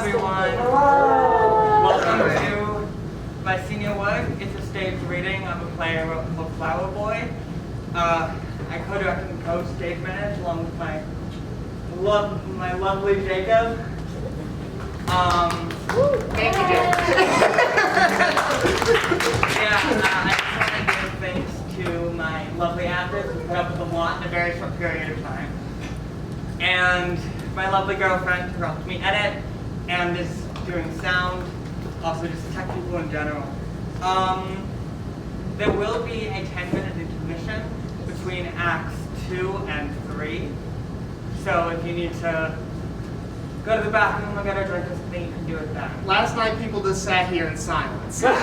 everyone. Welcome to my senior work. It's a staged reading of a play I wrote called Flower Boy. I co-directed and co-stage managed along with my lovely Jacob. Thank you, Jacob. I just want to give thanks to my lovely actors who put up with a lot in a very short period of time. And my lovely girlfriend who helped me edit and is doing sound, also just tech people in general. There will be a 10-minute intermission between acts 2 and 3. So if you need to go to the bathroom or get a drink or something, you can do it then. Last night people just sat here in silence. Yeah,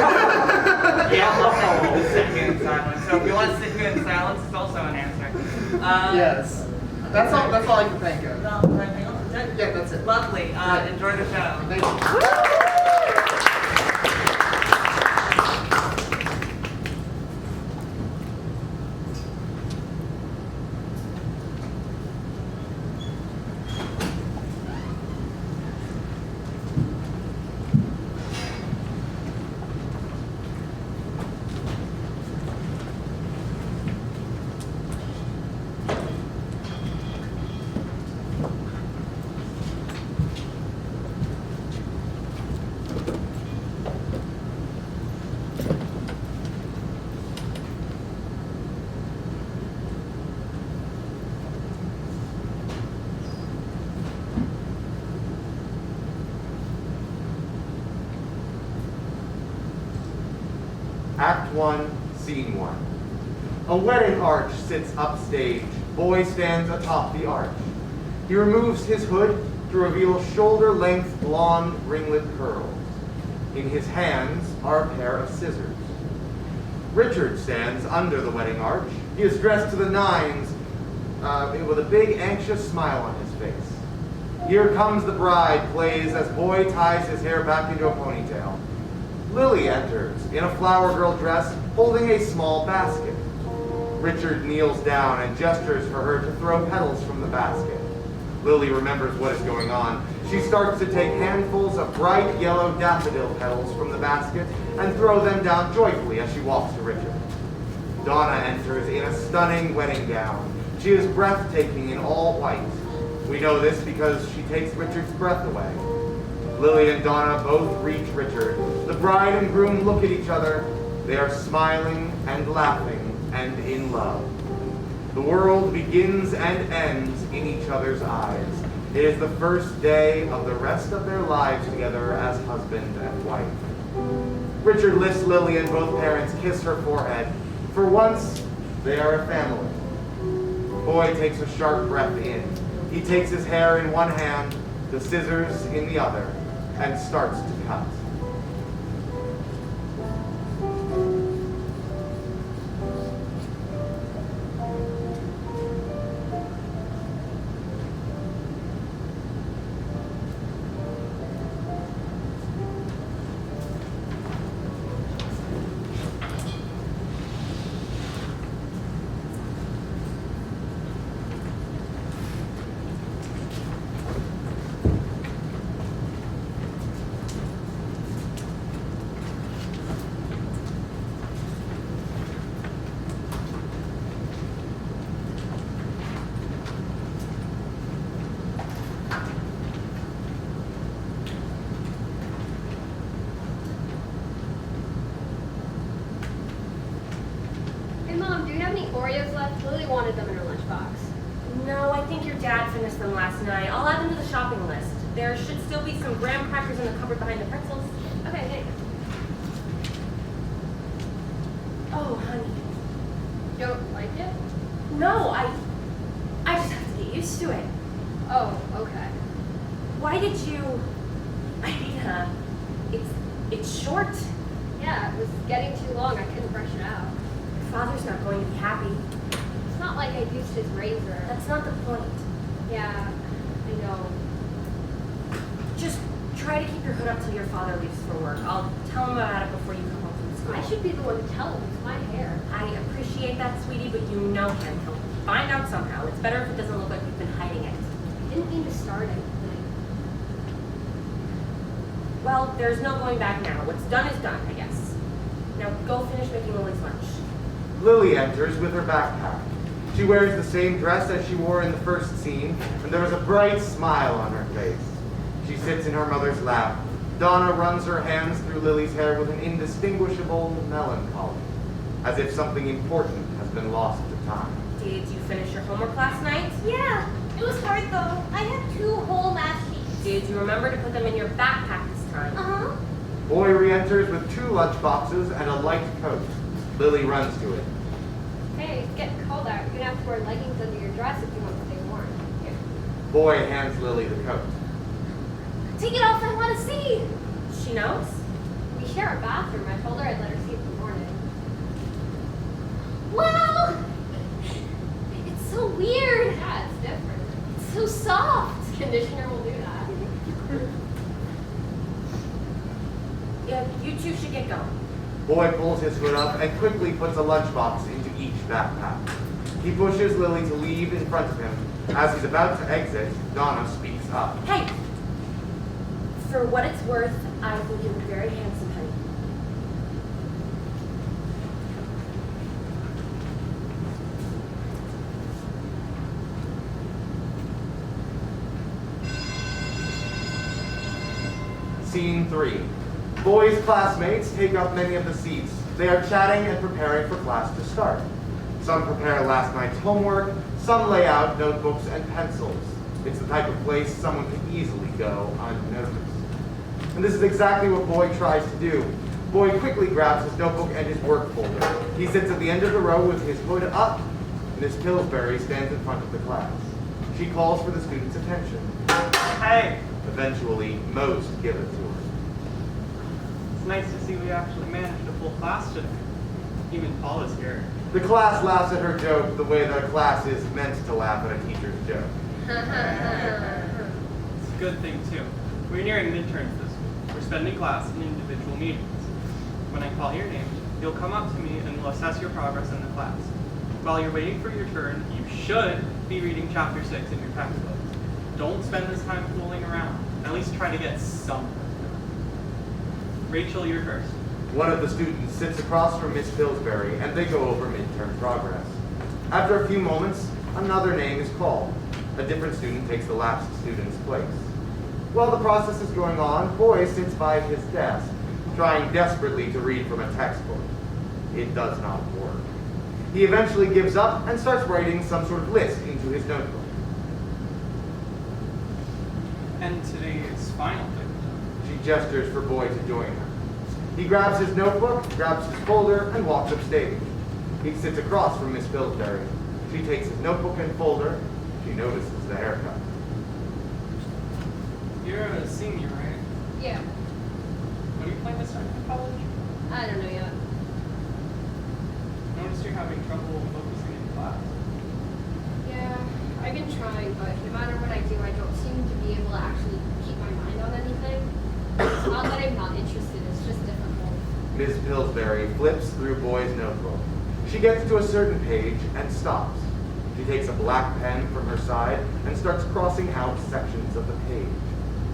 okay, we'll just sit here in silence. So if you want to sit here in silence, it's also an answer. Yes. That's all I can think of. No, anything else? That's it? Yeah, that's it. Lovely. Enjoy the show. Thank you. Act 1, Scene 1. A wedding arch sits upstage. Boy stands atop the arch. He removes his hood to reveal shoulder-length blonde ringlet curls. In his hands are a pair of scissors. Richard stands under the wedding arch. He is dressed to the nines with a big, anxious smile on his face. Here Comes the Bride plays as Boy ties his hair back into a ponytail. Lily enters in a flower girl dress holding a small basket. Richard kneels down and gestures for her to throw petals from the basket. Lily remembers what is going on. She starts to take handfuls of bright yellow daffodil petals from the basket and throw them down joyfully as she walks to Richard. Donna enters in a stunning wedding gown. She is breathtaking in all white. We know this because she takes Richard's breath away. Lily and Donna both reach Richard. The bride and groom look at each other. They are smiling and laughing and in love. The world begins and ends in each other's eyes. It is the first day of the rest of their lives together as husband and wife. Richard lifts Lily and both parents kiss her forehead. For once, they are a family. Boy takes a sharp breath in. He takes his hair in one hand, the scissors in the other, and starts to cut. Oreos left? Lily wanted them in her lunchbox. No, I think your dad finished them last night. I'll add them to the shopping list. There should still be some graham crackers in the cupboard behind the pretzels. Okay, thanks. Oh, honey. You don't like it? No, I just have to get used to it. Oh, okay. Why did you... I mean, it's short. Yeah, it was getting too long. I couldn't brush it out. Your father's not going to be happy. It's not like I used his razor. That's not the point. Yeah, I know. Just try to keep your hood up till your father leaves for work. I'll tell him about it before you come home from school. I should be the one to tell him. It's my hair. I appreciate that, sweetie, but you know him. He'll find out somehow. It's better if it doesn't look like you've been hiding it. I didn't mean to start anything. Well, there's no going back now. What's done is done, I guess. Now go finish making Lily's lunch. Lily enters with her backpack. She wears the same dress as she wore in the first scene, and there is a bright smile on her face. She sits in her mother's lap. Donna runs her hands through Lily's hair with an indistinguishable melancholy, as if something important has been lost to time. Did you finish your homework last night? Yeah, it was hard though. I had 2 whole math sheets. Did you remember to put them in your backpack this time? Uh-huh. Boy re-enters with 2 lunch boxes and a light coat. Lily runs to it. Hey, it's getting cold out. You're gonna have to wear leggings under your dress if you want to stay warm. Here. Boy hands Lily the coat. Take it off, I want to see. She knows? We share a bathroom. I told her I'd let her see it in the morning. Wow! It's so weird. Yeah, it's different. It's so soft. Conditioner will do that. Yeah, you two should get going. Boy pulls his hood up and quickly puts a lunchbox into each backpack. He pushes Lily to leave in front of him. As he's about to exit, Donna speaks up. Hey! For what it's worth, I think you look very handsome, honey. Scene 3. Boy's classmates take up many of the seats. They are chatting and preparing for class to start. Some prepare last night's homework, some lay out notebooks and pencils. It's the type of place someone could easily go unnoticed. And this is exactly what Boy tries to do. Boy quickly grabs his notebook and his work folder. He sits at the end of the row with his hood up. Miss Pillsbury stands in front of the class. She calls for the students' attention. Hey, Eventually, most give it to her. it's nice to see we actually managed a full class today. Even Paul is here. The class laughs at her joke the way that a class is meant to laugh at a teacher's joke. It's a good thing, too. We're nearing midterms this week. We're spending class in individual meetings. When I call your name, you'll come up to me and we'll assess your progress in the class. While you're waiting for your turn, you should be reading chapter 6 in your textbook. Don't spend this time fooling around. At least try to get something done. Rachel, you're first. One of the students sits across from Miss Pillsbury, and they go over midterm progress. After a few moments, another name is called. A different student takes the last student's place. While the process is going on, Boy sits by his desk, trying desperately to read from a textbook. It does not work. He eventually gives up and starts writing some sort of list into his notebook. And today's final thing. She gestures for Boy to join her. He grabs his notebook, grabs his folder, and walks upstage. He sits across from Miss Pillsbury. She takes his notebook and folder. She notices the haircut. You're a senior, right? Yeah. When are you planning to start in college? I don't know yet. Notice you're having trouble focusing in class. Yeah, I've been trying, but no matter what I do, I don't seem to be able to actually keep my mind on anything. It's not that I'm not interested, it's just difficult. Miss Pillsbury flips through Boy's notebook. She gets to a certain page and stops. She takes a black pen from her side and starts crossing out sections of the page.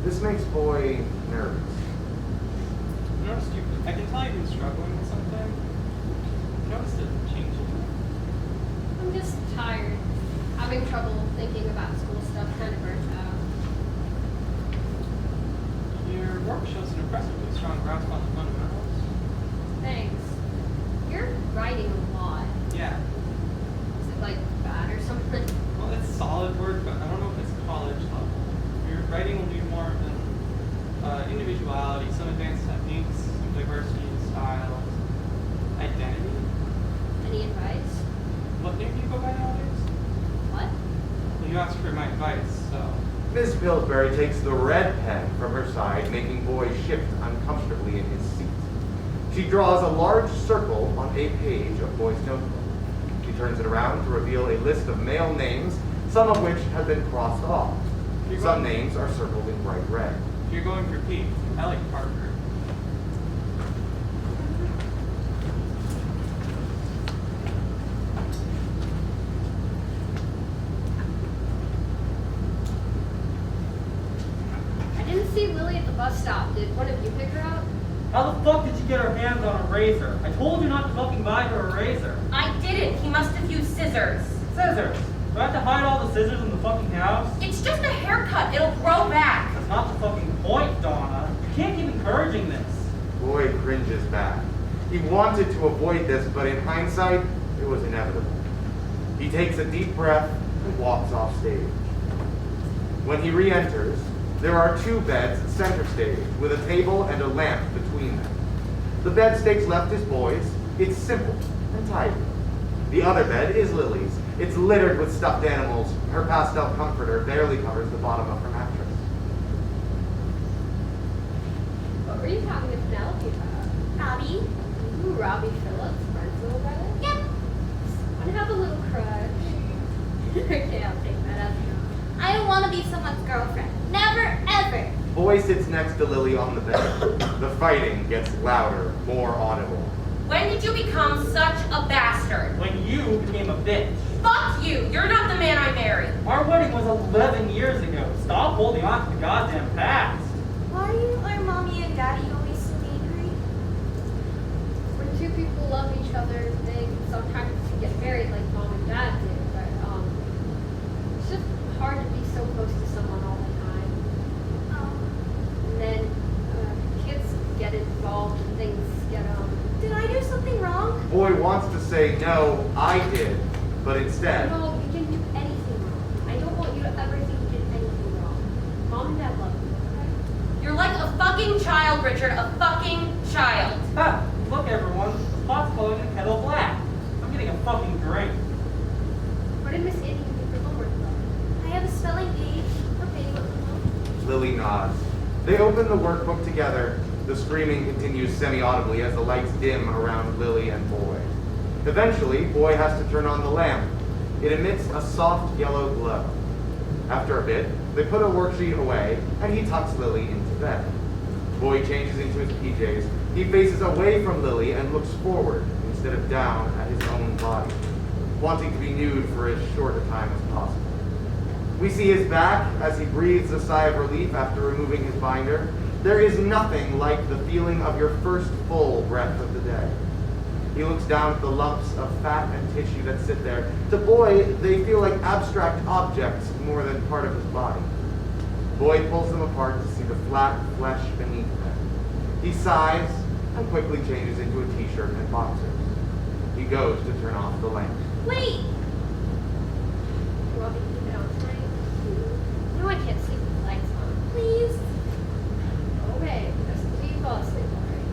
This makes Boy nervous. I noticed you. I can tell you've been struggling with something. I noticed it changed a little. I'm just tired. Having trouble thinking about school stuff, kind of burnt out. Your work shows an impressively strong grasp on the fundamentals. Thanks. You're writing a lot. Yeah. Is it like bad or something? Well, it's solid work, but I don't know if it's college level. Your writing will be more than individuality, some advanced techniques, some diversity in styles, identity. Any advice? What name do you go by nowadays? What? Well, you asked for my advice, so. Miss Pillsbury takes the red pen from her side, making Boy shift uncomfortably in his seat. She draws a large circle on a page of Boy's notebook. She turns it around to reveal a list of male names, some of which have been crossed off. Some names are circled in bright red. You're going for Pete. I like Parker. I didn't see Lily at the bus stop. Did one of you How the fuck did she get her hands on a razor? I told you not to fucking buy her a razor. I didn't. He must have used scissors. Scissors! Do I have to hide all the scissors in the fucking house? It's just a haircut. It'll grow back. That's not the fucking point, Donna. You can't keep encouraging this. Boy cringes back. He wanted to avoid this, but in hindsight, it was inevitable. He takes a deep breath and walks off stage. When he re-enters, there are 2 beds center stage, with a table and a lamp between them. The bed Stakes left is Boy's. It's simple and tidy. The other bed is Lily's. It's littered with stuffed animals. Her pastel comforter barely covers the bottom of her mattress. What were you talking to Penelope about? Robbie? Ooh, Robbie Phillips, friend's little brother? Yep. Want to have a little crush? Okay, I'll take that as no. I don't want to be someone's girlfriend. Never, ever. Boy sits next to Lily on the bed. The fighting gets louder, more audible. When did you become such a bastard? When you became a bitch. Fuck you! You're not the man I married. Our wedding was 11 years ago. Stop holding on to the goddamn past. Why are mommy and daddy always so angry? When 2 people love each other, they sometimes get married like mom and dad did, but it's just hard to be so close to someone all the time. And then kids get involved and things get Did I do something wrong? Boy wants to say, no, I did, but instead, No, you didn't do anything wrong. I don't want you to ever think you did anything wrong. Mom and dad love you, okay? You're like a fucking child, Richard. A fucking child. Ha! Look, everyone. The pot's calling the kettle black. I'm getting a fucking drink. What did Miss Annie do for homework though? I have a spelling page. Okay, what the hell? Lily nods. They open the workbook together. The screaming continues semi-audibly as the lights dim around Lily and Boy. Eventually, Boy has to turn on the lamp. It emits a soft yellow glow. After a bit, they put a worksheet away, and he tucks Lily into bed. Boy changes into his PJs. He faces away from Lily and looks forward instead of down at his own body, wanting to be nude for as short a time as possible. We see his back as he breathes a sigh of relief after removing his binder. There is nothing like the feeling of your first full breath of the day. He looks down at the lumps of fat and tissue that sit there. To Boy, they feel like abstract objects more than part of his body. Boy pulls them apart to see the flat flesh beneath them. He sighs and quickly changes into a t-shirt and boxers. He goes to turn off the lamp. Wait! You want me to keep it on tonight? No, I can't sleep with the lights on. Please? Okay, just until you fall asleep, alright?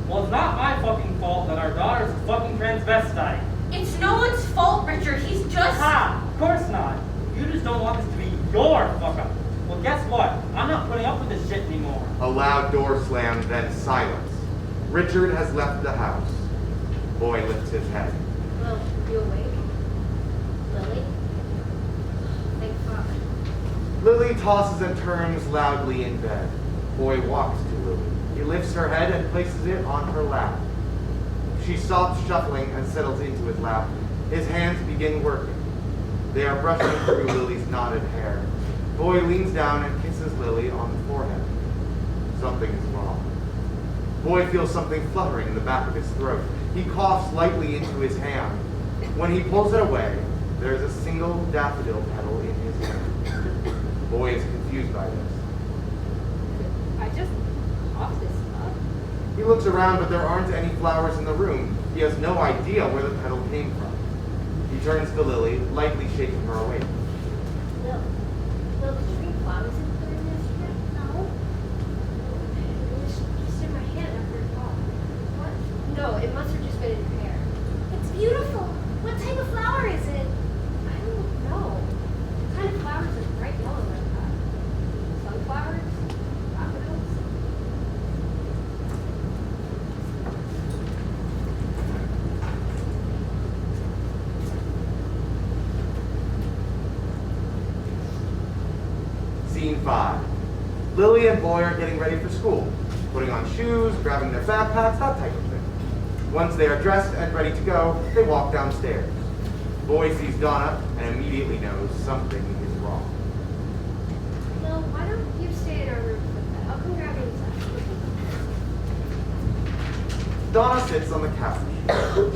Well, it's not my fucking fault that our daughter's a fucking transvestite. It's no one's fault, Richard. He's just... Ha! Of course not. You just don't want this to be your fuck up. Well, guess what? I'm not putting up with this shit anymore. A loud door slam, then silence. Richard has left the house. Boy lifts his head. Well, you awake? Lily? Thank God. Lily tosses and turns loudly in bed. Boy walks to Lily. He lifts her head and places it on her lap. She stops shuffling and settles into his lap. His hands begin working. They are brushing through Lily's knotted hair. Boy leans down and kisses Lily on the forehead. Something is wrong. Boy feels something fluttering in the back of his throat. He coughs lightly into his hand. When he pulls it away, there is a single daffodil petal in his hand. Boy is confused by this. I just coughed this up. He looks around, but there aren't any flowers in the room. He has no idea where the petal came from. He turns to Lily, lightly shaking her awake. No. No, did you bring flowers in the room yesterday? No. It was just in my hand after it coughed. What? No, it must have just been in your hair. It's beautiful. What type of flower is it? I don't know. What kind of flowers are bright yellow like that? Sunflowers? Daffodils? Scene 5. Lily and Boy are getting ready for school, putting on shoes, grabbing their backpacks, that type of thing. Once they are dressed and ready to go, they walk downstairs. Boy sees Donna and immediately knows something is wrong. Well, why don't you stay in our room for a bit? I'll come grab you inside. Donna sits on the couch.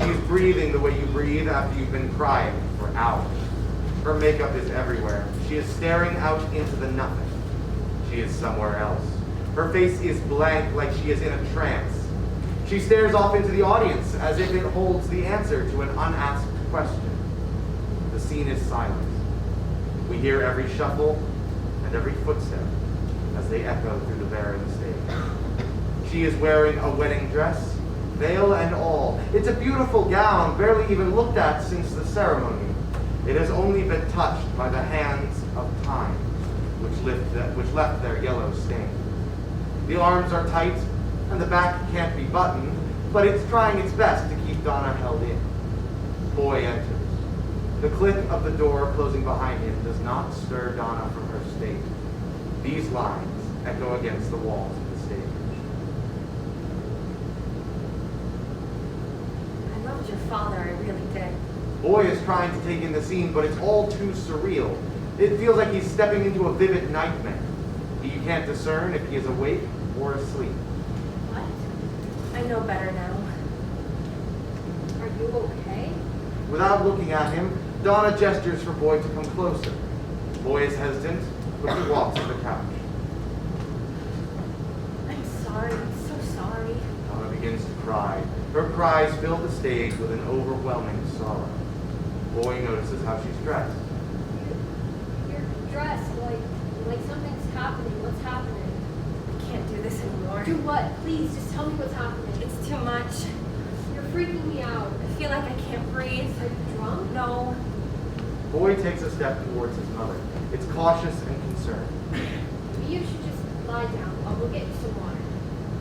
She's breathing the way you breathe after you've been crying for hours. Her makeup is everywhere. She is staring out into the nothing. She is somewhere else. Her face is blank, like she is in a trance. She stares off into the audience as if it holds the answer to an unasked question. The scene is silent. We hear every shuffle and every footstep as they echo through the barren stage. She is wearing a wedding dress, veil and all. It's a beautiful gown, barely even looked at since the ceremony. It has only been touched by the hands of time, which left their yellow stain. The arms are tight, and the back can't be buttoned, but it's trying its best to keep Donna held in. Boy enters. The click of the door closing behind him does not stir Donna from her state. These lines echo against the walls of the stage. I loved your father, I really did. Boy is trying to take in the scene, but it's all too surreal. It feels like he's stepping into a vivid nightmare. You can't discern if he is awake or asleep. What? I know better now. Are you okay? Without looking at him, Donna gestures for Boy to come closer. Boy is hesitant, but he walks to the couch. I'm sorry, I'm so sorry. Donna begins to cry. Her cries fill the stage with an overwhelming sorrow. Boy notices how she's dressed. You're dressed like something's happening. What's happening? I can't do this anymore. Do what? Please, just tell me what's happening. It's too much. You're freaking me out. I feel like I can't breathe. Are you drunk? No. Boy takes a step towards his mother. It's cautious and concerned. Maybe you should just lie down. I'll go get you some water.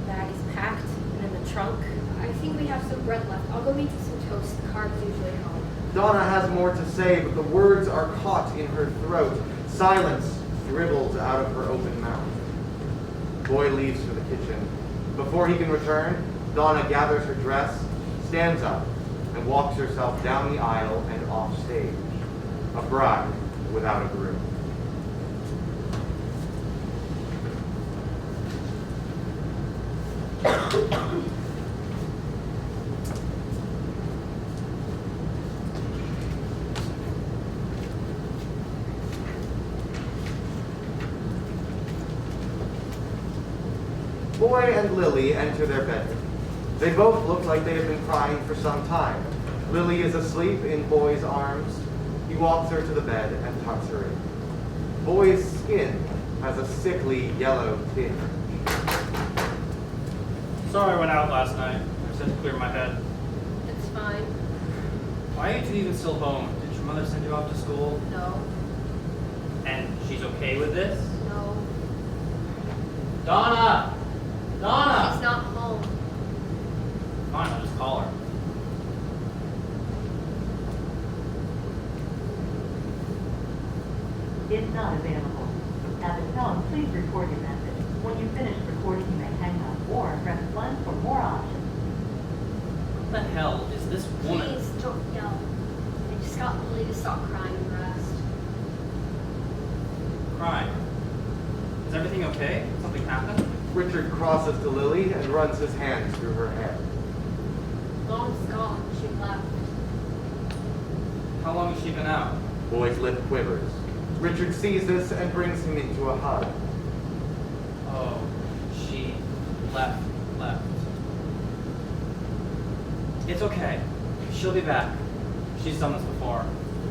Bag is packed and in the trunk. I think we have some bread left. I'll go make you some toast. The carbs usually help. Donna has more to say, but the words are caught in her throat. Silence dribbles out of her open mouth. Boy leaves for the kitchen. Before he can return, Donna gathers her dress, stands up, and walks herself down the aisle and off stage. A bride without a groom. Boy and Lily enter their bedroom. They both look like they have been crying for some time. Lily is asleep in Boy's arms. He walks her to the bed and tucks her in. Boy's skin has a sickly yellow tinge. Sorry I went out last night. I just had to clear my head. It's fine. Why are you two even still home? Did your mother send you off to school? No. And she's okay with this? No. Donna! Donna! She's not home. Fine, I'll just call her. Is not available. At the tone, please record your message. When you finish recording, you may hang up or press 1 for more options. What the hell is this woman? Please don't yell. I just got Lily to stop crying and rest. Crying. Is everything okay? Something happened? Richard crosses to Lily and runs his hands through her hair. Mom's gone. She left. How long has she been out? Boy's lip quivers. Richard sees this and brings him into a hug. Oh, she left. It's okay. She'll be back. She's done this before.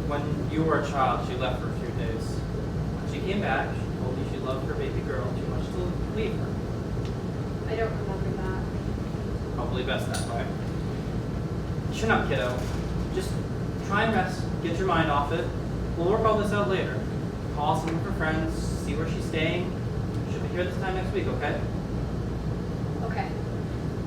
When you were a child, she left for a few days. When she came back, she told you she loved her baby girl too much to leave her. I don't remember that. Probably best that way. Chin up, kiddo. Just try and rest. Get your mind off it. We'll work all this out later. Call some of her friends, see where she's staying. She'll be here this time next week, okay? Okay.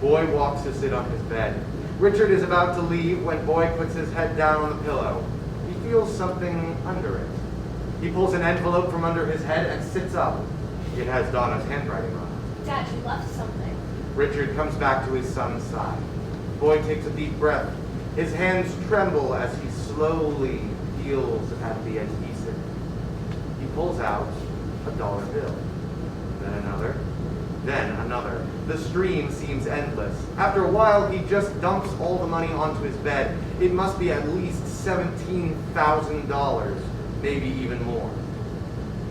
Boy walks to sit on his bed. Richard is about to leave when Boy puts his head down on the pillow. He feels something under it. He pulls an envelope from under his head and sits up. It has Donna's handwriting on it. Dad, you left something. Richard comes back to his son's side. Boy takes a deep breath. His hands tremble as he slowly feels at the adhesive. He pulls out a dollar bill, then another, Then another. The stream seems endless. After a while, he just dumps all the money onto his bed. It must be at least $17,000, maybe even more.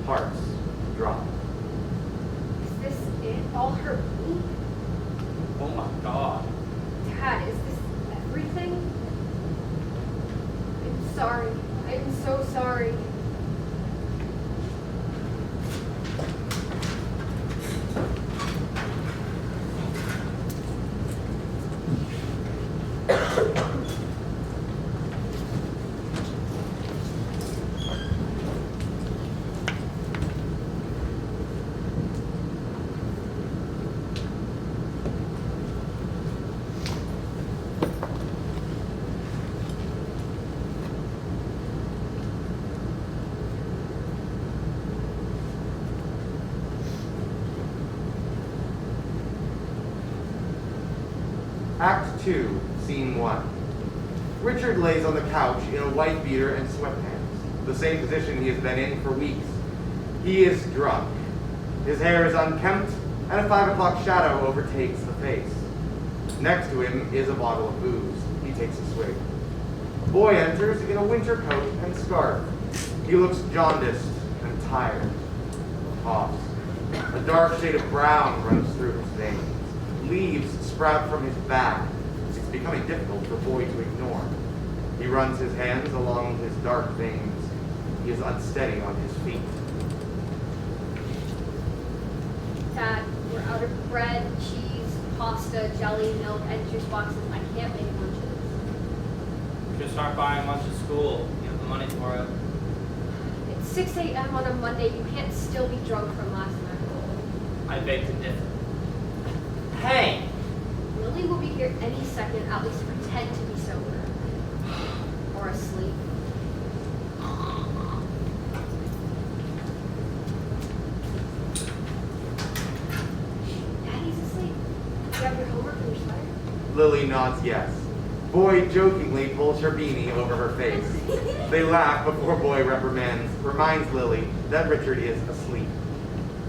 Hearts drop. Is this it? All her money? Oh my god. Dad, is this everything? I'm sorry. I'm so sorry. Act 2, Scene 1. Richard lays on the couch in a white beater and sweatpants, the same position he has been in for weeks. He is drunk. His hair is unkempt, and a 5 o'clock shadow overtakes the face. Next to him is a bottle of booze. He takes a swig. A boy enters in a winter coat and scarf. He looks jaundiced and tired. Coughs. A dark shade of brown runs through his veins. Leaves sprout from his back. It's becoming difficult for Boy to ignore. He runs his hands along his dark veins. He is unsteady on his feet. Dad, we're out of bread, cheese, pasta, jelly, milk, and juice boxes. I can't make lunches. Just start buying lunch at school. You have the money for it. It's 6 a.m. on a Monday. You can't still be drunk from last night. I beg to differ. Hey! Lily will be here any second. At least pretend to be sober. Or asleep. Daddy's asleep. You have your homework in your sweater? Lily nods yes. Boy jokingly pulls her beanie over her face. They laugh before Boy reminds Lily that Richard is asleep.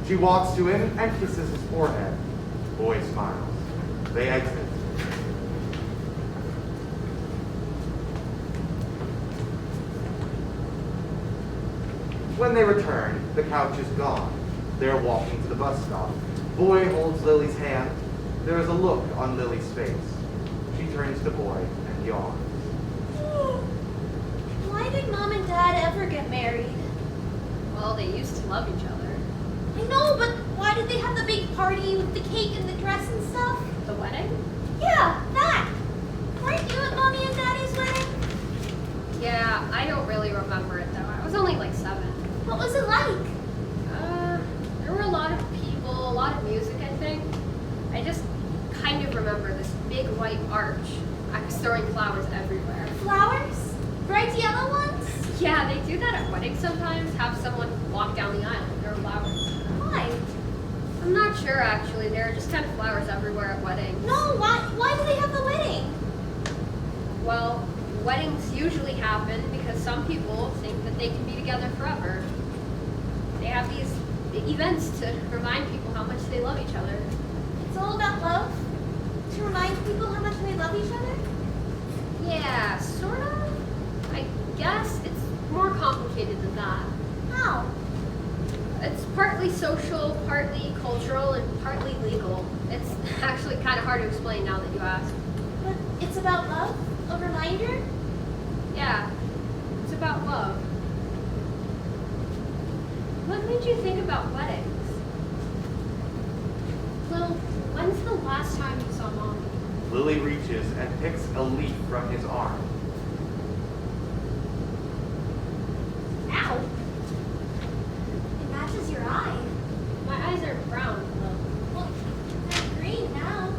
She walks to him and kisses his forehead. Boy smiles. They exit. When they return, the couch is gone. They are walking to the bus stop. Boy holds Lily's hand. There is a look on Lily's face. She turns to Boy and yawns. Why did Mom and Dad ever get married? Well, they used to love each other. I know, but why did they have the big party with the cake and the dress and stuff? The wedding? Yeah, that. Weren't you at Mommy and Daddy's wedding? Yeah, I don't really remember it though. I was only like 7. What was it like? There were a lot of people, a lot of music, I think. I just kind of remember this big white arch. I was throwing flowers everywhere. Flowers? Bright yellow ones? Yeah, they do that at weddings sometimes, have someone walk down the aisle with their flowers. Why? I'm not sure actually, there are just kind of flowers everywhere at weddings. No, why do they have the wedding? Well, weddings usually happen because some people think that they can be together forever. They have these big events to remind people how much they love each other. It's all about love? To remind people how much they love each other? Yeah, sort of. I guess it's more complicated than that. How? It's partly social, partly cultural, and partly legal. It's actually kind of hard to explain now that you ask. But it's about love? A reminder? Yeah, it's about love. What made you think about weddings? Well, when's the last time you saw Mommy? Lily reaches and picks a leaf from his arm. Ow! It matches your eye. My eyes are brown, though. Well, they're green now.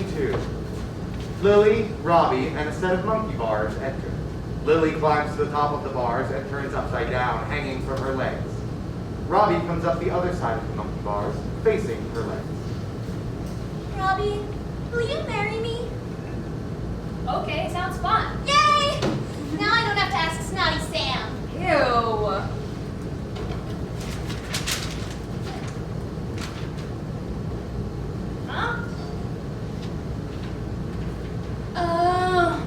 Scene 2. Lily, Robbie, and a set of monkey bars enter. Lily climbs to the top of the bars and turns upside down, hanging from her legs. Robbie comes up the other side of the monkey bars, facing her legs. Robbie, will you marry me? Okay, sounds fun. Yay! Now I don't have to ask Snotty Sam. Ew. Huh? Oh.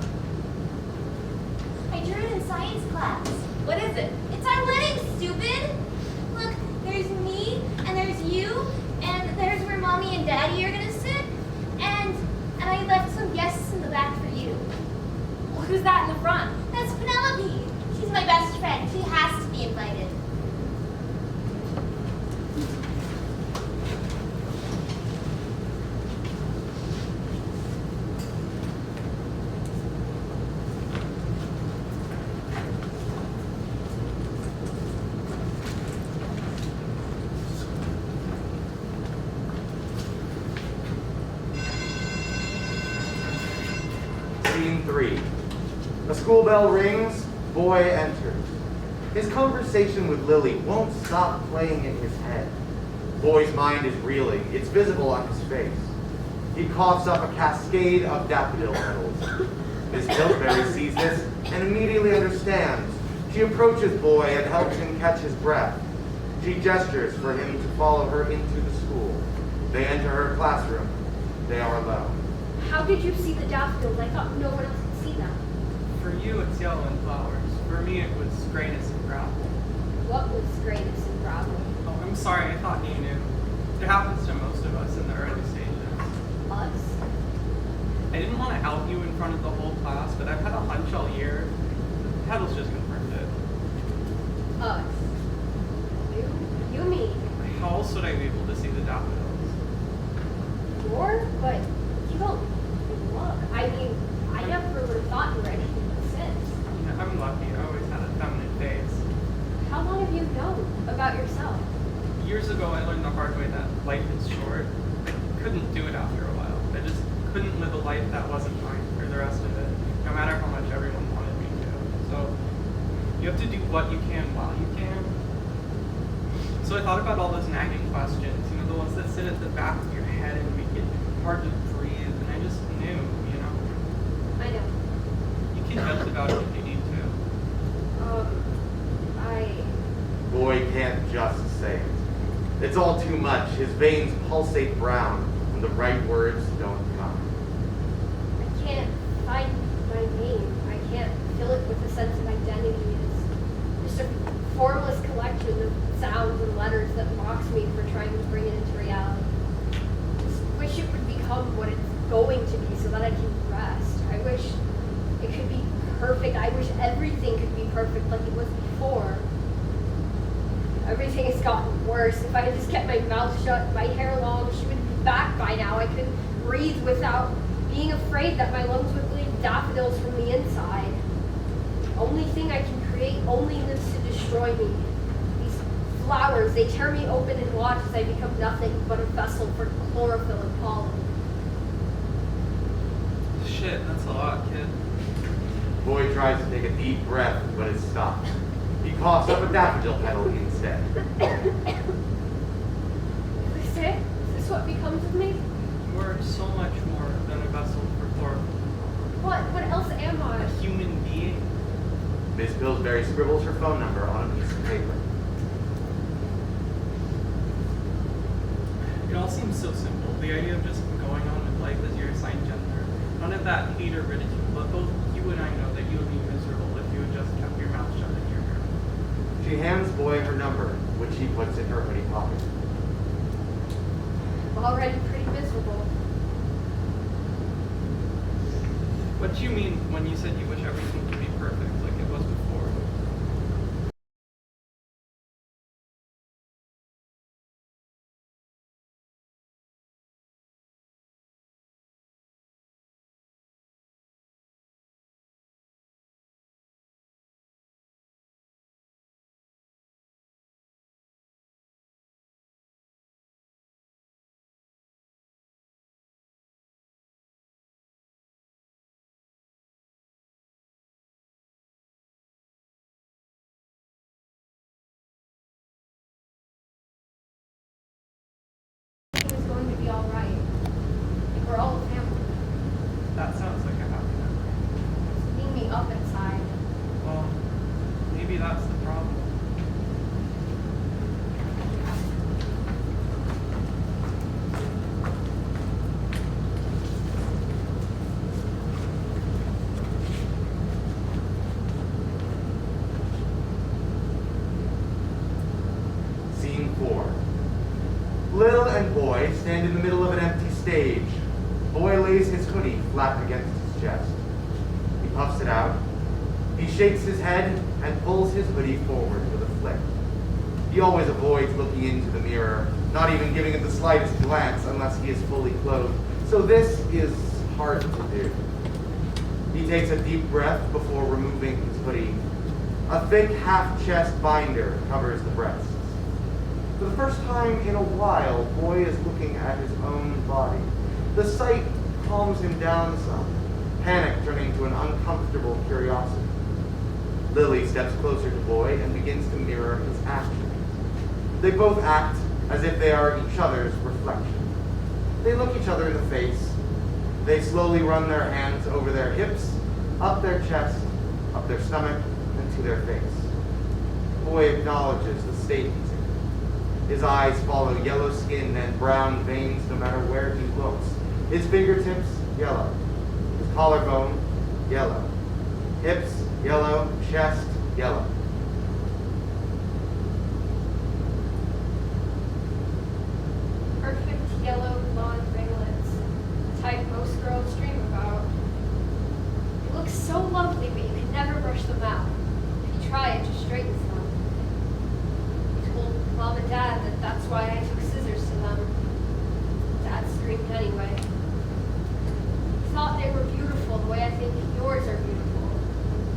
I drew it in science class. What is it? It's our wedding, stupid! Look, there's me, and there's you, and there's where Mommy and Daddy are gonna sit, and I left some guests in the back for you. Well, who's that in the front? That's Penelope. She's my best friend. She has to be invited. Scene 3. A school bell rings, boy enters. His conversation with Lily won't stop playing in his head. Boy's mind is reeling. It's visible on his face. He coughs up a cascade of daffodil petals. Miss Pillsbury sees this and immediately understands. She approaches Boy and helps him catch his breath. She gestures for him to follow her into the school. They enter her classroom. They are alone. How did you see the daffodils? I thought no one else could see them. For you, it's yellow and flowers. For me, it was grayness and gravel. What was greatest and gravel? Oh, I'm sorry, I thought you knew. It happens to most of us in the early stages. Us? I didn't want to out you in front of the whole class, but I've had a hunch all year. The petals just confirmed it. Us. You mean How else would I be able to see the daffodils? more? But you don't look. I mean, I never would have thought you were anything but cis. Yeah, I'm lucky. I always had a feminine face. How long have you known about yourself? Years ago, I learned the hard way that life is short. I couldn't do it after a while. I just couldn't live a life that wasn't mine for the rest of it, no matter how much everyone wanted me to. So you have to do what you can while you can. So I thought about all those nagging questions, the ones that sit at the back of your head and make it hard to breathe, and I just knew. I know. You can judge about it if you need to. Boy can't just say it. It's all too much. His veins pulsate brown, and the right words don't come. I can't find my name. I can't fill it with a sense of identity. It's just a formless collection of sounds and letters that mocks me for trying to bring it into reality. I just wish it would become what it's going to be so that I can rest. I wish it could be perfect. I wish everything could be perfect like it was before. Everything has gotten worse. If I had just kept my mouth shut, my hair long, she would be back by now. I could breathe without being afraid that my lungs would bleed daffodils from the inside. The only thing I can create only lives to destroy me. These flowers, they tear me open and watch as I become nothing but a vessel for chlorophyll and pollen. Shit, that's a lot, kid. Boy tries to take a deep breath, but is stopped. He coughs up a daffodil petal instead. Is this it? Is this what becomes of me? We're so much more than a vessel for chlorophyll. What else am I? A human being. Miss Pillsbury scribbles her phone number on a piece of paper. It all seems so simple. The idea of just going on with life as your assigned gender. None of that hate or ridicule, but both you and I know that you would be miserable if you had just kept your mouth shut in your room. She hands Boy her number, which he puts in her hoodie pocket. I'm already pretty miserable. What do you mean when you said you wish everything could be perfect like it was before? flat against his chest. He puffs it out. He shakes his head and pulls his hoodie forward with a flick. He always avoids looking into the mirror, not even giving it the slightest glance unless he is fully clothed. So this is hard to do. He takes a deep breath before removing his hoodie. A thick half-chest binder covers the breasts. For the first time in a while, Boy is looking at his own body. The sight calms him down some, panic turning to an uncomfortable curiosity. Lily steps closer to Boy and begins to mirror his actions. They both act as if they are each other's reflection. They look each other in the face. They slowly run their hands over their hips, up their chest, up their stomach, and to their face. Boy acknowledges the state he's in. His eyes follow yellow skin and brown veins no matter where he looks. His fingertips, yellow. His collarbone, yellow. Hips, yellow. Chest, yellow. Perfect yellow blonde ringlets, the type most girls dream about. They look so lovely, but you can never brush them out. If you try, it just straightens them. I told Mom and Dad that that's why I took scissors to them. Dad screamed anyway. He thought they were beautiful the way I think yours are beautiful.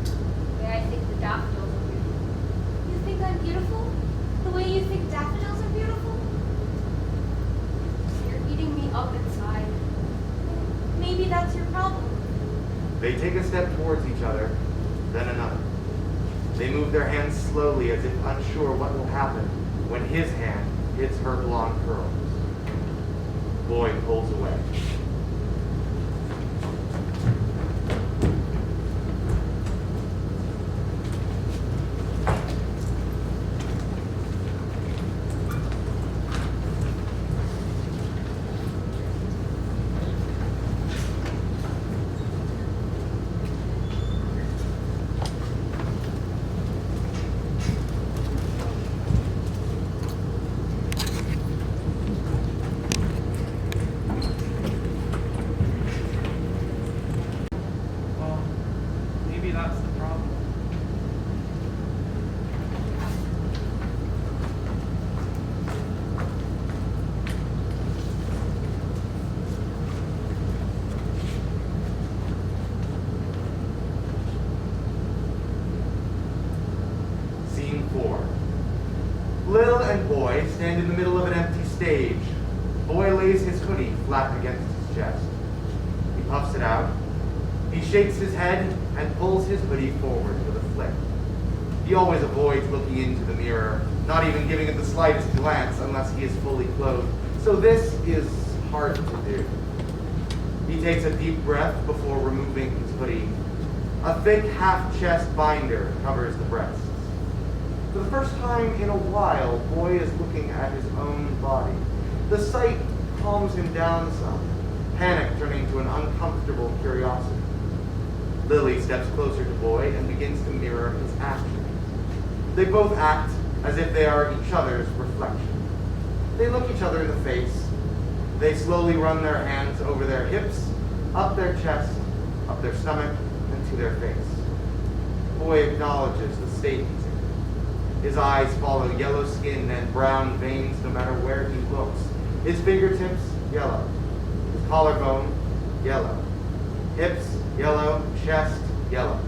The way I think the daffodils are beautiful. You think I'm beautiful? The way you think daffodils are beautiful? So you're eating me up inside. Maybe that's your problem. They take a step towards each other, then another. They move their hands slowly as if unsure what will happen when his hand hits her blonde curls. Boy pulls away. Well, maybe that's the problem. Scene 4. Lil and Boy stand in the middle of an empty stage. Boy lays his hoodie flat against his chest. He puffs it out. He shakes his head and pulls his hoodie forward with a flick. He always avoids looking into the mirror, not even giving it the slightest glance unless he is fully clothed. So this is hard to do. He takes a deep breath before removing his hoodie. A thick half-chest binder covers the breasts. For the first time in a while, Boy is looking at his own body. The sight calms him down some, panic turning to an uncomfortable curiosity. Lily steps closer to Boy and begins to mirror his actions. They both act as if they are each other's reflection. They look each other in the face. They slowly run their hands over their hips, up their chest, up their stomach, and to their face. Boy acknowledges the state he's in. His eyes follow yellow skin and brown veins no matter where he looks. His fingertips, yellow. His collarbone, yellow. Hips, yellow. Chest, yellow.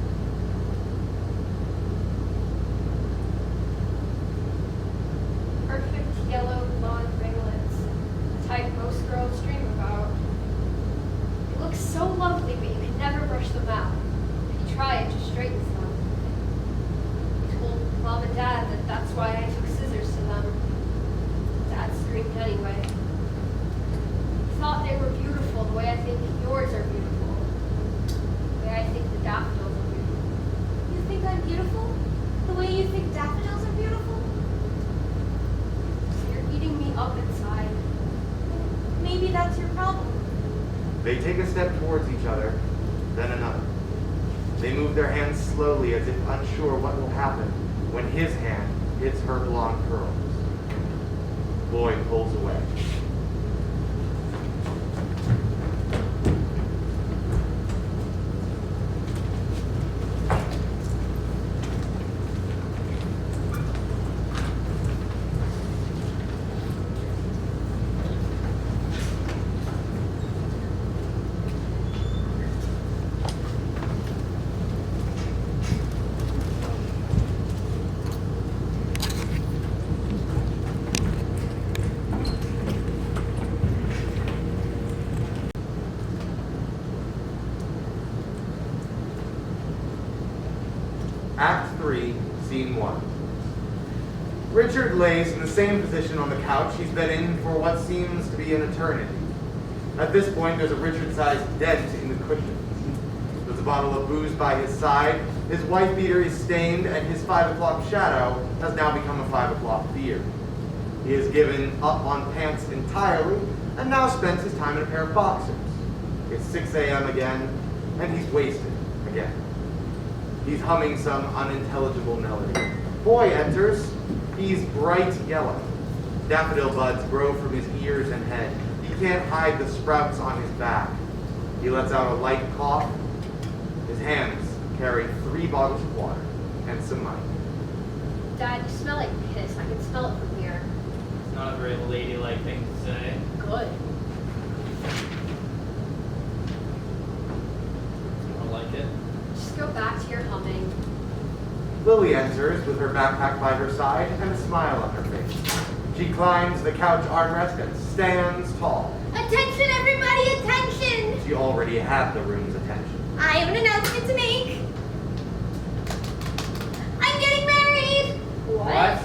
Perfect yellow blonde ringlets, the type most girls dream about. They look so lovely, but you can never brush them out. If you try, it just straightens them. I told Mom and Dad that that's why I took scissors to them. Dad screamed anyway. He thought they were beautiful the way I think yours are beautiful. The way I think the daffodils are beautiful. You think I'm beautiful? The way you think daffodils are beautiful? So you're eating me up inside. Maybe that's your problem. They take a step towards each other, then another. They move their hands slowly as if unsure what will happen when his hand hits her blonde curls. Boy pulls away. Act 3, Scene 1. Richard lays in the same position on the couch he's been in for what seems to be an eternity. At this point, there's a Richard-sized dent in the cushions. There's a bottle of booze by his side, his wife beater is stained, and his 5 o'clock shadow has now become a 5 o'clock beard. He has given up on pants entirely, and now spends his time in a pair of boxers. It's 6 a.m. again, and he's wasted again. He's humming some unintelligible melody. Boy enters. He's bright yellow. Daffodil buds grow from his ears and head. He can't hide the sprouts on his back. He lets out a light cough. His hands carry 3 bottles of water and some money. Dad, you smell like piss. I can smell it from here. It's not a very ladylike thing to say. Good. I don't like it. Just go back to your humming. Lily enters with her backpack by her side and a smile on her face. She climbs the couch armrest and stands tall. Attention, everybody, attention! She already had the room's attention. I have an announcement to make. I'm getting married! What?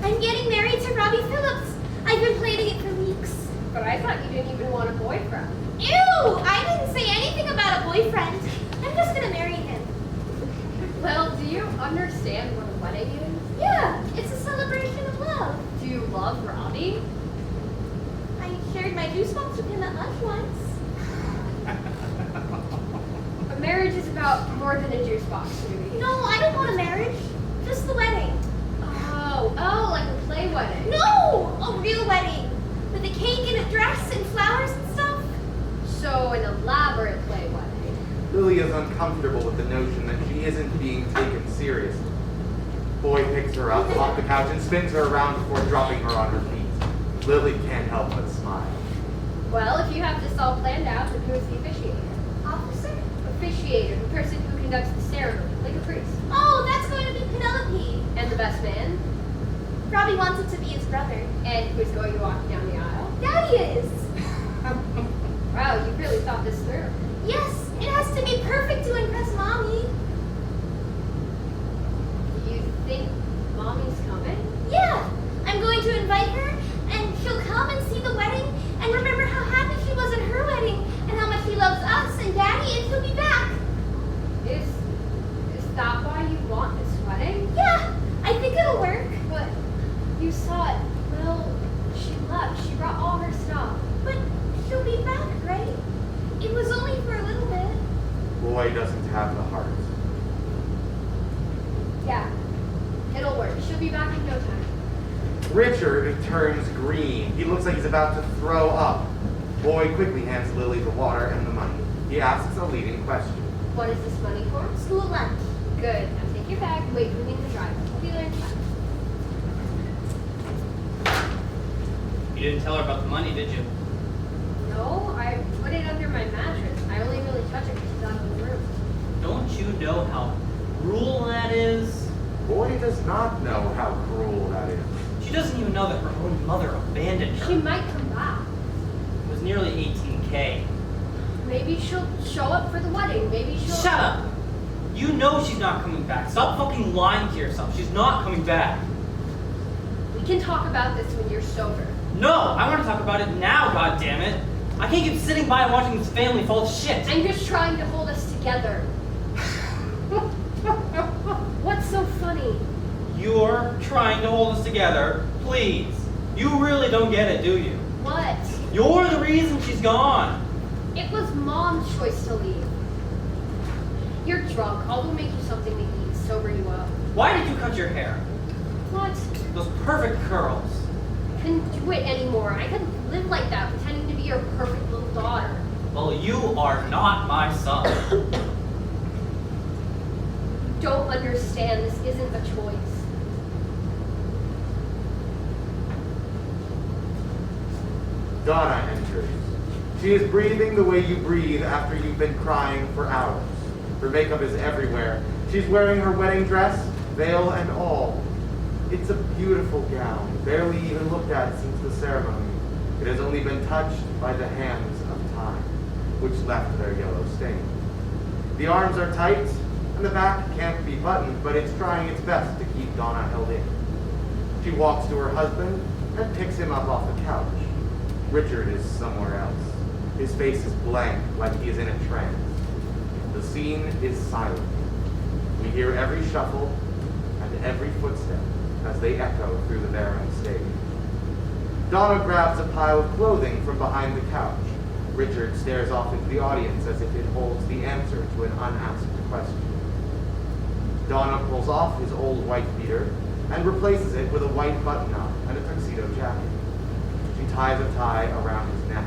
I'm getting married to Robbie Phillips. I've been planning it for weeks. But I thought you didn't even want a boyfriend. Ew! I didn't say anything about a boyfriend. I'm just gonna marry him. Well, do you understand what a wedding is? Yeah, it's a celebration of love. Do you love Robbie? I shared my juice box with him at lunch once. A marriage is about more than a juice box, Judy. No, I don't want a marriage. Just the wedding. Oh, like a play wedding. No! A real wedding. With a cake and a dress and flowers and stuff. So an elaborate play wedding. Lily is uncomfortable with the notion that she isn't being taken seriously. Boy picks her up off the couch and spins her around before dropping her on her feet. Lily can't help but smile. Well, if you have this all planned out, then who is the officiator? Officer? Officiator, the person who conducts the ceremony, like a priest. Oh, that's going to be Penelope. And the best man? Robbie wants it to be his brother. And who's going to walk down the aisle? Daddy is. Wow, you really thought this through. Yes, it has to be perfect to impress Mommy. You think Mommy's coming? Yeah, I'm going to invite her, and she'll come and see the wedding, and remember how happy she was at her wedding, and how much she loves us and Daddy, and she'll be back. Is that why you want this wedding? Yeah, I think it'll work. But you saw it. Well, she left. She brought all her stuff. But she'll be back, right? It was only for a little bit. Boy doesn't have the heart. Yeah, it'll work. She'll be back in no time. Richard turns green. He looks like he's about to throw up. Boy quickly hands Lily the water and the money. He asks a leading question. What is this money for? School lunch. Good. Now take your bag. Wait for me to drive. I'll be there in time. You didn't tell her about the money, did you? No, I put it under my mattress. I only really touch it when she's out of the room. Don't you know how cruel that is? Boy does not know how cruel that is. She doesn't even know that her own mother abandoned her. She might come back. It was nearly 18K. Maybe she'll show up for the wedding. Maybe she'll... Shut up! You know she's not coming back. Stop fucking lying to yourself. She's not coming back. We can talk about this when you're sober. No! I want to talk about it now, goddammit! I can't keep sitting by and watching this family fall to shit. I'm just trying to hold us together. What's so funny? You're trying to hold us together. Please. You really don't get it, do you? What? You're the reason she's gone. It was Mom's choice to leave. You're drunk. I'll go make you something to eat, sober you up. Why did you cut your hair? What? Those perfect curls. I couldn't do it anymore. I couldn't live like that, pretending to be your perfect little daughter. Well, you are not my son. You don't understand. This isn't a choice. Donna enters. She is breathing the way you breathe after you've been crying for hours. Her makeup is everywhere. She's wearing her wedding dress, veil and all. It's a beautiful gown, barely even looked at since the ceremony. It has only been touched by the hands of time, which left their yellow stain. The arms are tight, and in the back can't be buttoned, but it's trying its best to keep Donna held in. She walks to her husband and picks him up off the couch. Richard is somewhere else. His face is blank, like he is in a trance. The scene is silent. We hear every shuffle and every footstep as they echo through the barren stage. Donna grabs a pile of clothing from behind the couch. Richard stares off into the audience as if it holds the answer to an unasked question. Donna pulls off his old white beater and replaces it with a white button-up and a tuxedo jacket. She ties a tie around his neck.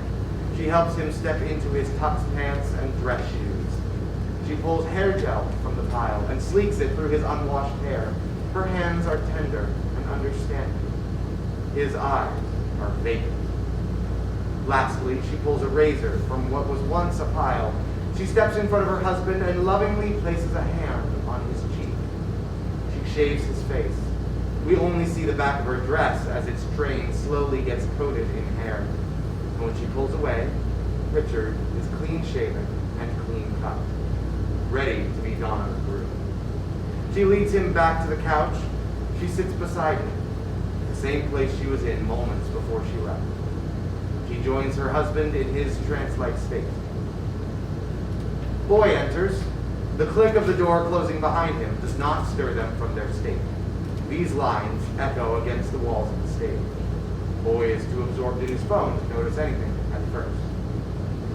She helps him step into his tux pants and dress shoes. She pulls hair gel from the pile and sleeks it through his unwashed hair. Her hands are tender and understanding. His eyes are vacant. Lastly, she pulls a razor from what was once a pile. She steps in front of her husband and lovingly places a hand on his cheek. She shaves his face. We only see the back of her dress as its train slowly gets coated in hair. And when she pulls away, Richard is clean shaven and clean cut, ready to be Donna's groom. She leads him back to the couch. She sits beside him, the same place she was in moments before she left. She joins her husband in his trance-like state. Boy enters. The click of the door closing behind him does not stir them from their state. These lines echo against the walls of the stage. Boy is too absorbed in his phone to notice anything at first.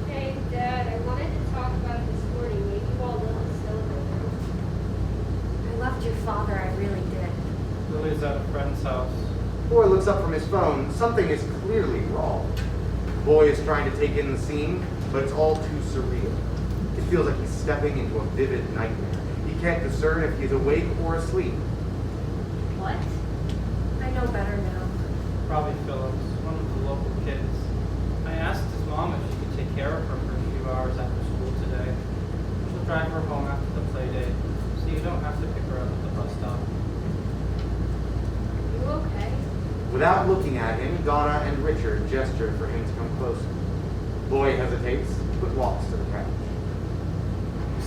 Hey, Dad, I wanted to talk about it this morning. Maybe while Lily's still in the room. I loved your father, I really did. Lily's at a friend's house. Boy looks up from his phone. Something is clearly wrong. Boy is trying to take in the scene, but it's all too surreal. It feels like he's stepping into a vivid nightmare. He can't discern if he's awake or asleep. What? I know better now. Probably Phillips, one of the local kids. I asked his mom if she could take care of her for a few hours after school today. She'll drive her home after the play date, so you don't have to pick her up at the bus stop. You okay? Without looking at him, Donna and Richard gesture for him to come closer. Boy hesitates, but walks to the couch.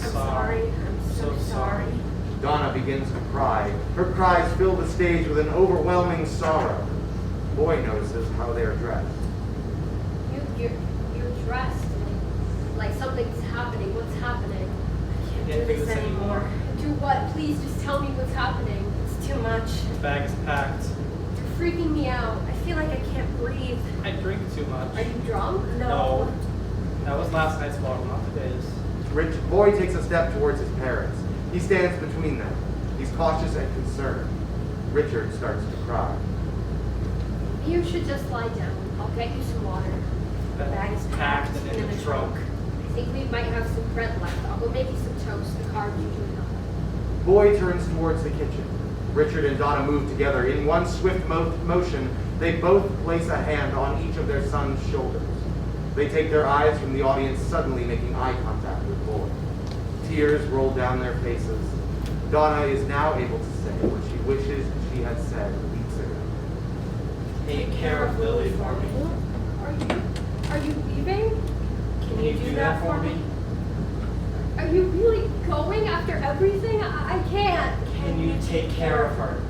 I'm sorry. I'm so sorry. Donna begins to cry. Her cries fill the stage with an overwhelming sorrow. Boy notices how they are dressed. You're dressed like something's happening. What's happening? I can't do this anymore. Do what? Please just tell me what's happening. It's too much. The bag is packed. You're freaking me out. I feel like I can't breathe. I drink too much. Are you drunk? No. That was last night's bottle, not today's. Boy takes a step towards his parents. He stands between them. He's cautious and concerned. Richard starts to cry. You should just lie down. I'll get you some water. The bag is packed and and in the trunk. I think we might have some bread left. I'll go make you some toast. The carbs usually help. Boy turns towards the kitchen. Richard and Donna move together. In one swift motion, they both place a hand on each of their son's shoulders. They take their eyes from the audience, suddenly making eye contact with Boy. Tears roll down their faces. Donna is now able to say what she wishes she had said weeks ago. Take care of Lily for me. Are you leaving? Can you do that for me? Are you really going after everything? I can't. Can you take care of her?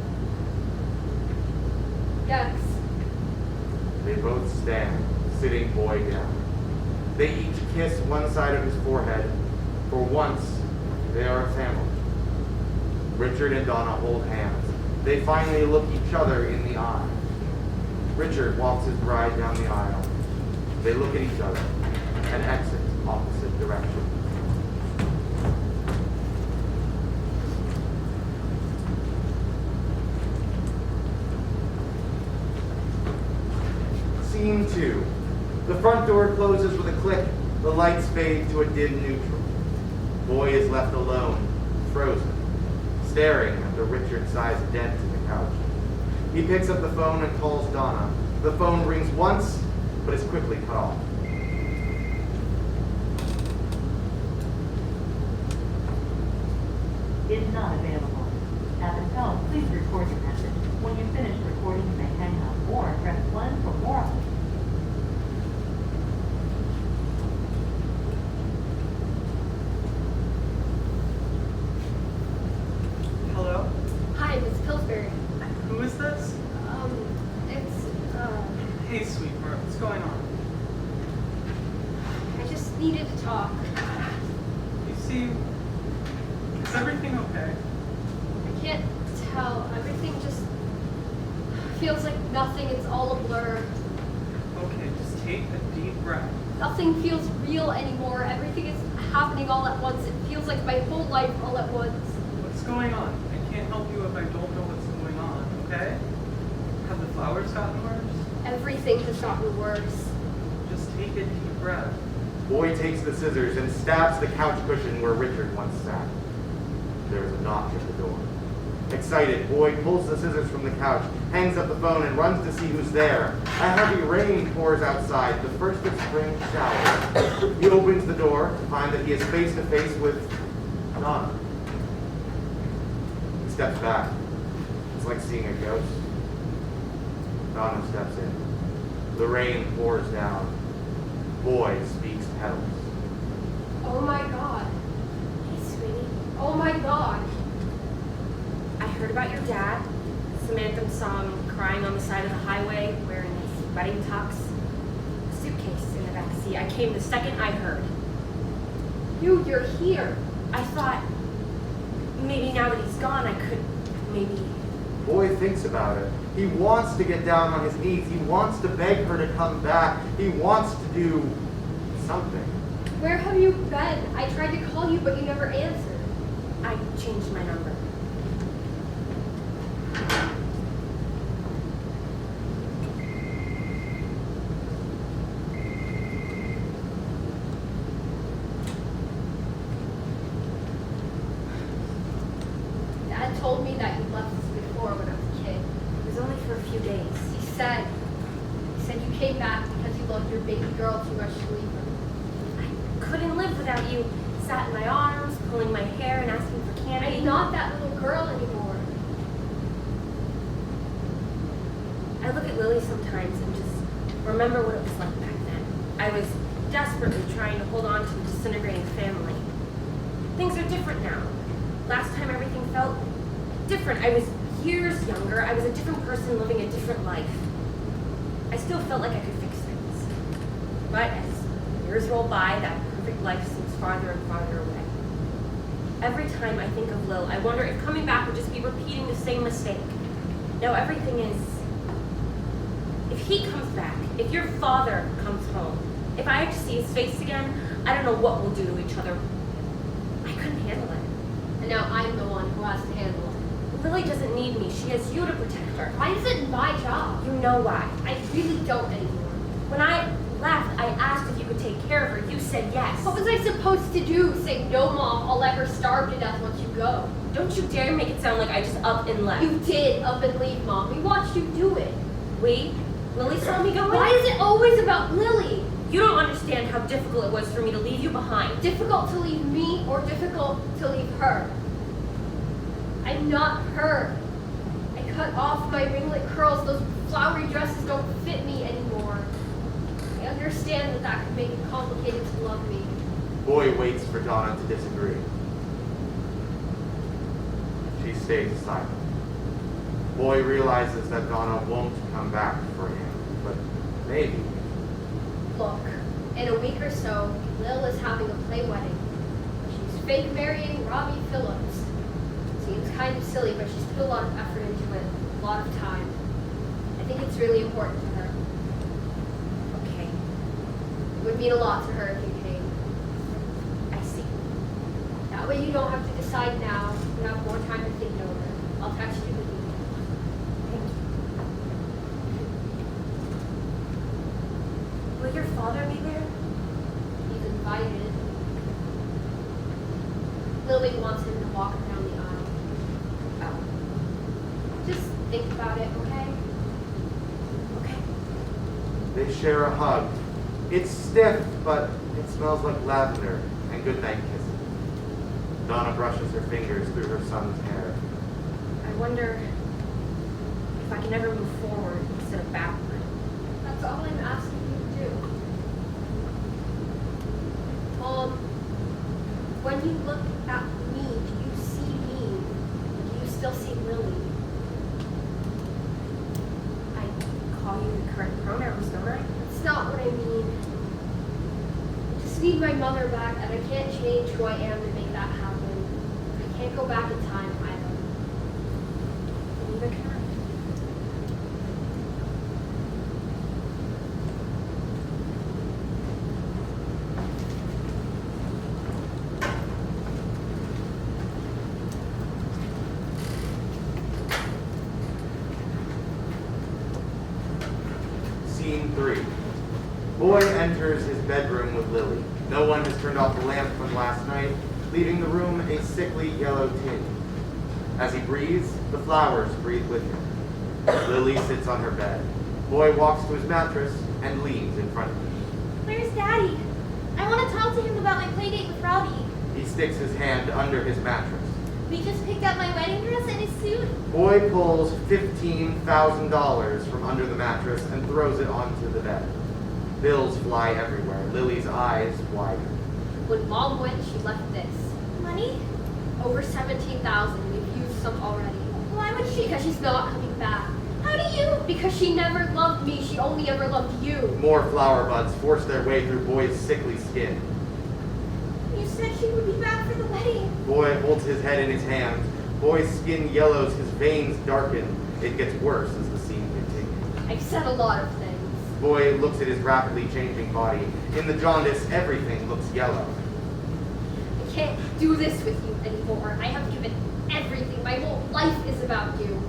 Yes. They both stand, sitting Boy down. They each kiss one side of his forehead. For once, they are a family. Richard and Donna hold hands. They finally look each other in the eye. Richard walks his bride down the aisle. They look at each other and exit opposite directions. Scene 2. The front door closes with a click. The lights fade to a dim neutral. Boy is left alone, frozen, staring at the Richard-sized dent in the couch. He picks up the phone and calls Donna. The phone rings once, but is quickly cut off. Is not available. At the tone, please record your message. When you finish recording, you may hang up or press 1 for more options. feels like nothing, it's all a blur. Okay, just take a deep breath. Nothing feels real anymore. Everything is happening all at once. It feels like my whole life all at once. What's going on? I can't help you if I don't know what's going on, okay? Have the flowers gotten worse? Everything has gotten worse. Just take a deep breath. Boy takes the scissors and stabs the couch cushion where Richard once sat. There is a knock at the door. Excited, Boy pulls the scissors from the couch, hangs up the phone, and runs to see who's there. A heavy rain pours outside, the first of spring showers. He opens the door to find that he is face to face with Donna. He steps back. It's like seeing a ghost. Donna steps in. The rain pours down. Boy speaks petals. Oh my god. Hey, sweetie. Oh my god. I heard about your dad. Samantha saw him crying on the side of the highway, wearing his wedding tux. A suitcase in the back seat. I came the second I heard. You're here. I thought maybe now that he's gone, I could maybe. Boy thinks about it. He wants to get down on his knees. He wants to beg her to come back. He wants to do something. Where have you been? I tried to call you, but you never answered. I changed my number. Dad told me that you left us before when I was a kid. It was only for a few days. He said you came back because you loved your baby girl too much to leave her. I couldn't live without you. Sat in my arms, pulling my hair and asking for candy. I'm not that little girl anymore. I look at Lily sometimes and just remember what it was like back then. I was desperately trying to hold on to a disintegrating family. Things are different now. Last time everything felt different. I was years younger. I was a different person living a different life. I still felt like I could fix things. But as years roll by, that perfect life seems farther and farther away. Every time I think of Lil, I wonder if coming back would just be repeating the same mistake. Now everything is, if he comes back, if your father comes home, if I have to see his face again, I don't know what we'll do to each other. I couldn't handle it. And now I'm the one who has to handle it. Lily doesn't need me. She has you to protect her. Why is it my job? You know why. I really don't anymore. When I left, I asked if you could take care of her. You said yes. What was I supposed to do? Say, no, Mom, I'll let her starve to death once you go. Don't you dare make it sound like I just up and left. You did up and leave, Mom. We watched you do it. We? Lily saw me go Why in? is it always about Lily? You don't understand how difficult it was for me to leave you behind. Difficult to leave me or difficult to leave her? I'm not her. I cut off my ringlet curls. Those flowery dresses don't fit me anymore. I understand that could make it complicated to love me. Boy waits for Donna to disagree. She stays silent. Boy realizes that Donna won't come back for him, but maybe. Look, in a week or so, Lil is having a play wedding. She's fake marrying Robbie Phillips. Seems kind of silly, but she's put a lot of effort into it, a lot of time. I think it's really important to her. Okay, It would mean a lot to her if you came. I see. That way you don't have to decide now. You have more time to think it over. I'll text you the details. Thank you. Will your father be there? He's invited. Lily wants him to walk down the aisle. Oh, Just think about it, okay? okay. They share a hug. It's stiff, but it smells like lavender and goodnight kisses. Donna brushes her fingers through her son's hair. I wonder if I can ever move forward instead of backward. That's all I'm asking you to do. Mom, when you look at me, do you see me? Or do you still see Lily? I call you the correct pronouns, don't I? That's not what I mean. I just need my mother back, and I can't change who I am to make that happen. I can't go back in time either. Neither can I. No one has turned off the lamp from last night, leaving the room a sickly yellow tinge. As he breathes, the flowers breathe with him. Lily sits on her bed. Boy walks to his mattress and leans in front of him. Where's Daddy? I want to talk to him about my play date with Robbie. He sticks his hand under his mattress. We just picked up my wedding dress and his suit. Boy pulls $15,000 from under the mattress and throws it onto the bed. Bills fly everywhere. Lily's eyes widen. When Mom went, she left this. Money? Over 17,000. We've used some already. Why would she? Because she's not coming back. How do you? Because she never loved me. She only ever loved you. More flower buds force their way through Boy's sickly skin. You said she would be back for the wedding. Boy holds his head in his hands. Boy's skin yellows, his veins darken. It gets worse as the scene continues. I've said a lot of things. Boy looks at his rapidly changing body. In the jaundice, everything looks yellow. I can't do this with you anymore. I have given everything. My whole life is about you.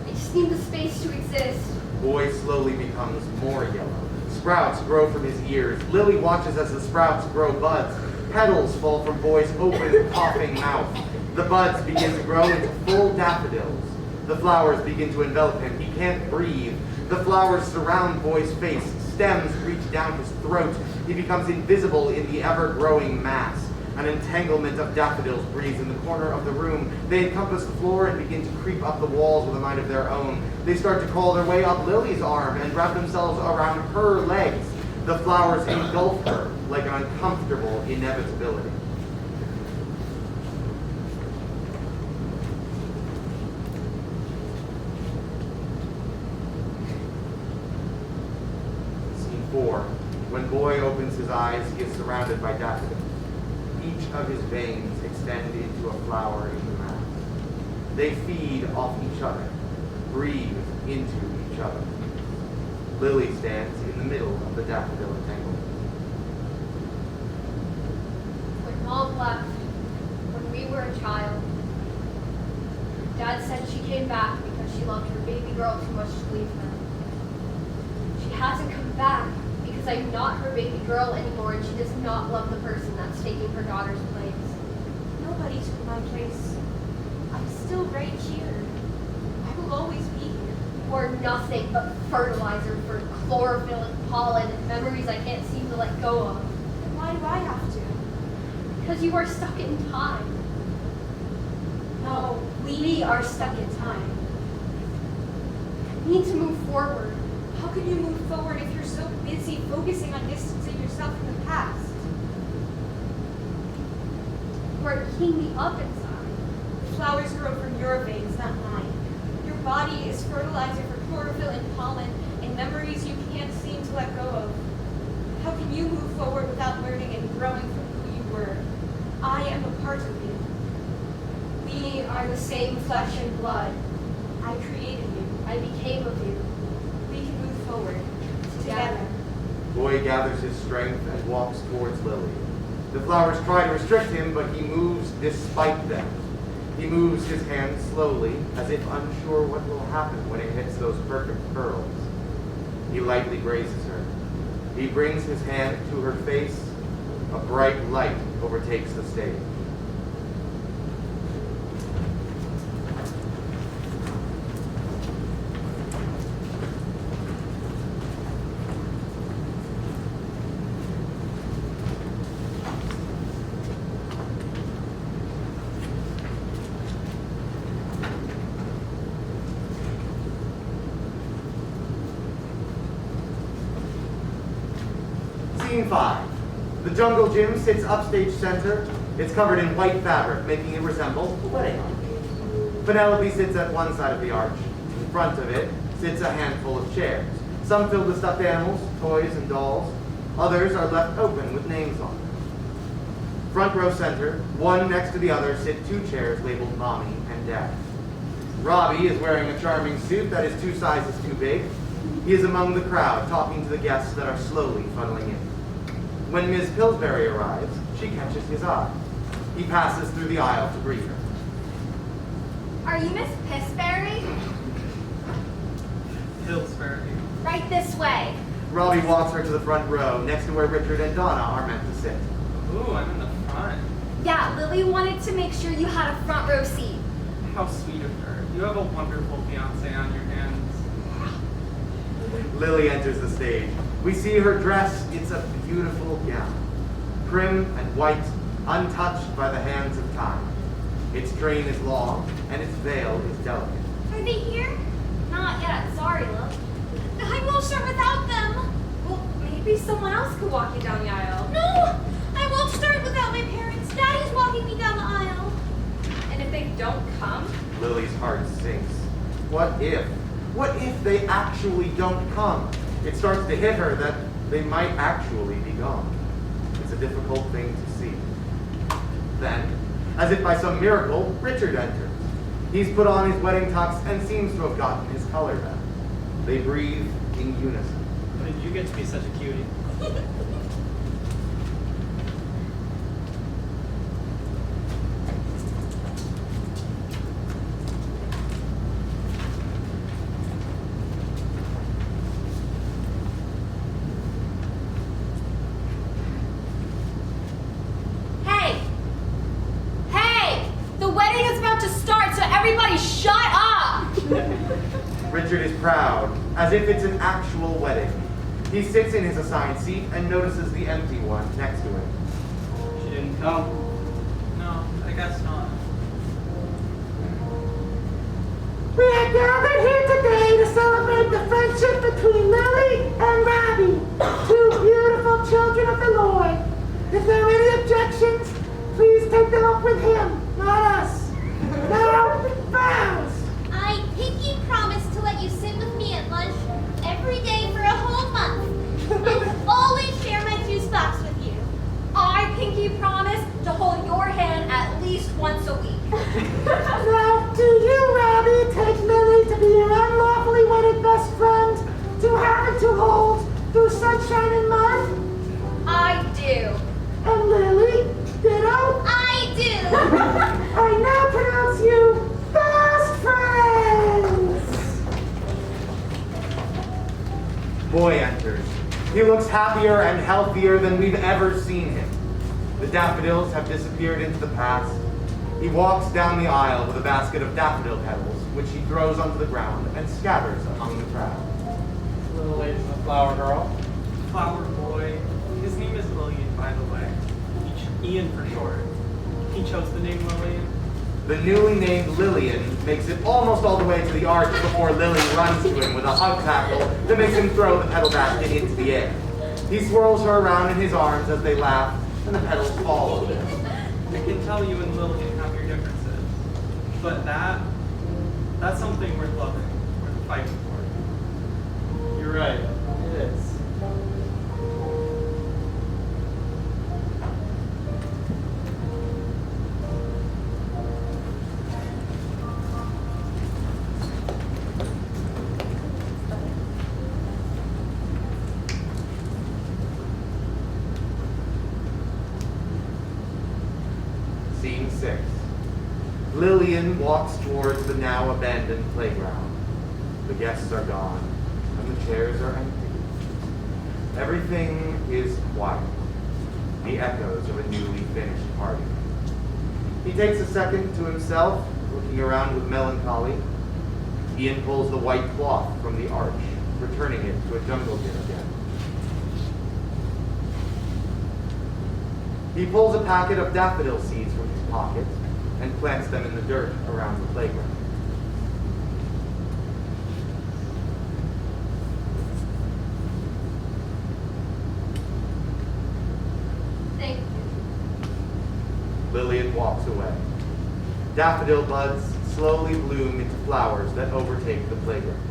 I just need the space to exist. Boy slowly becomes more yellow. Sprouts grow from his ears. Lily watches as the sprouts grow buds. Petals fall from Boy's open, coughing mouth. The buds begin to grow into full daffodils. The flowers begin to envelop him. He can't breathe. The flowers surround Boy's face. Stems reach down his throat. He becomes invisible in the ever-growing mass. An entanglement of daffodils breathes in the corner of the room. They encompass the floor and begin to creep up the walls with a mind of their own. They start to crawl their way up Lily's arm and wrap themselves around her legs. The flowers engulf her like an uncomfortable inevitability. Scene 4. When Boy opens his eyes, he is surrounded by daffodils. Each of his veins extend into a flower in the mass. They feed off each other, breathe into each other. Lily stands in the middle of the daffodil entanglement. When Mom left, when we were a child, Dad said she came back because she loved her baby girl too much to leave her. She hasn't come back because I'm not her baby girl anymore, and she does not love the person that's taking her daughter's place. Nobody took my place. I'm still right here. I will always be here. You are nothing but fertilizer for chlorophyll and pollen and memories I can't seem to let go of. Then why do I have to? Because you are stuck in time. No, we are stuck in time. We need to move forward. How can you move forward if you're so busy focusing on distancing yourself from the past? You are eating me up inside. Flowers grow from your veins, not mine. Your body is fertilizer for chlorophyll and pollen and memories you can't seem to let go of. How can you move forward without learning and growing from who you were? I am a part of you. We are the same flesh and blood. I created you. I became of you. We can move forward together. Boy gathers his strength and walks towards Lily. The flowers try to restrict him, but he moves despite them. He moves his hand slowly, as if unsure what will happen when it hits those perfect curls. He lightly grazes her. He brings his hand to her face. A bright light overtakes the stage. Scene 5. The jungle gym sits upstage center. It's covered in white fabric, making it resemble a wedding arch. Penelope sits at one side of the arch. In front of it sits a handful of chairs. Some filled with stuffed animals, toys, and dolls. Others are left open with names on them. Front row center, one next to the other, sit two chairs labeled Mommy and Dad. Robbie is wearing a charming suit that is 2 sizes too big. He is among the crowd, talking to the guests that are slowly funneling in. When Ms. Pillsbury arrives, she catches his eye. He passes through the aisle to greet her. Are you Miss Pillsbury? Pillsbury. Right this way. Robbie walks her to the front row, next to where Richard and Donna are meant to sit. Ooh, I'm in the front. Yeah, Lily wanted to make sure you had a front row seat. How sweet of her. You have a wonderful fiance on your hands. Lily enters the stage. We see her dress. It's a beautiful gown, prim and white, untouched by the hands of time. Its train is long, and its veil is delicate. Are they here? Not yet, sorry, Lil. I won't start without them. Well, maybe someone else could walk you down the aisle. No, I won't start without my parents. Daddy's walking me down the aisle. And if they don't come, Lily's heart sinks. What if? What if they actually don't come? It starts to hit her that they might actually be gone. It's a difficult thing to see. Then, as if by some miracle, Richard enters. He's put on his wedding tux and seems to have gotten his color back. They breathe in unison. When did you get to be such a cutie? Hey! Hey! The wedding is about to start, so everybody shut up! Richard is proud, as if it's an actual wedding. He sits in his assigned seat and notices the empty one next to him. She didn't come. No, I guess not. We are gathered here today to celebrate the friendship between Lily and Robbie, two beautiful children of the Lord. If there are any objections, please take them up with him, not us. Now, vows. I pinky promise to let you sit with me at lunch every day for a whole month. And always share my juice box with you. I pinky promise to hold your hand at least once a week. Now, do you, Robbie, take Lily to be your unlawfully wedded best friend, to have and to hold through sunshine and mud? I do. And Lily, ditto? I do. I now pronounce you best friends! Boy enters. He looks happier and healthier than we've ever seen him. The daffodils have disappeared into the past. He walks down the aisle with a basket of daffodil petals, which he throws onto the ground and scatters among the crowd. Lily's the flower girl. Flower boy. His name is Lillian, by the way. Ian for short. He chose the name Lillian. The newly named Lillian makes it almost all the way to the arch before Lily runs to him with a hug tackle that makes him throw the petal basket into the air. He swirls her around in his arms as they laugh, and the petals fall over them. I can tell you and Lillian have your differences. But that's something worth loving, worth fighting for. You're right. It is. Scene 6. Lillian walks towards the now abandoned playground. The guests are gone, and the chairs are empty. Everything is quiet. The echoes of a newly finished party. He takes a second to himself, looking around with melancholy. Ian pulls the white cloth from the arch, returning it to a jungle gym again. He pulls a packet of daffodil seeds from his pocket and plants them in the dirt around the playground. Thank you. Lillian walks away. Daffodil buds slowly bloom into flowers that overtake the playground.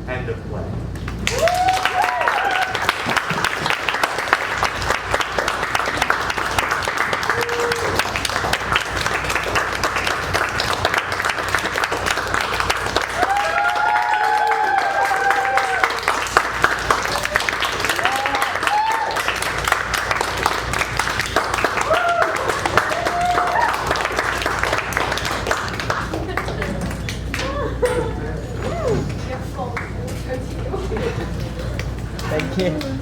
End of play. Yeah.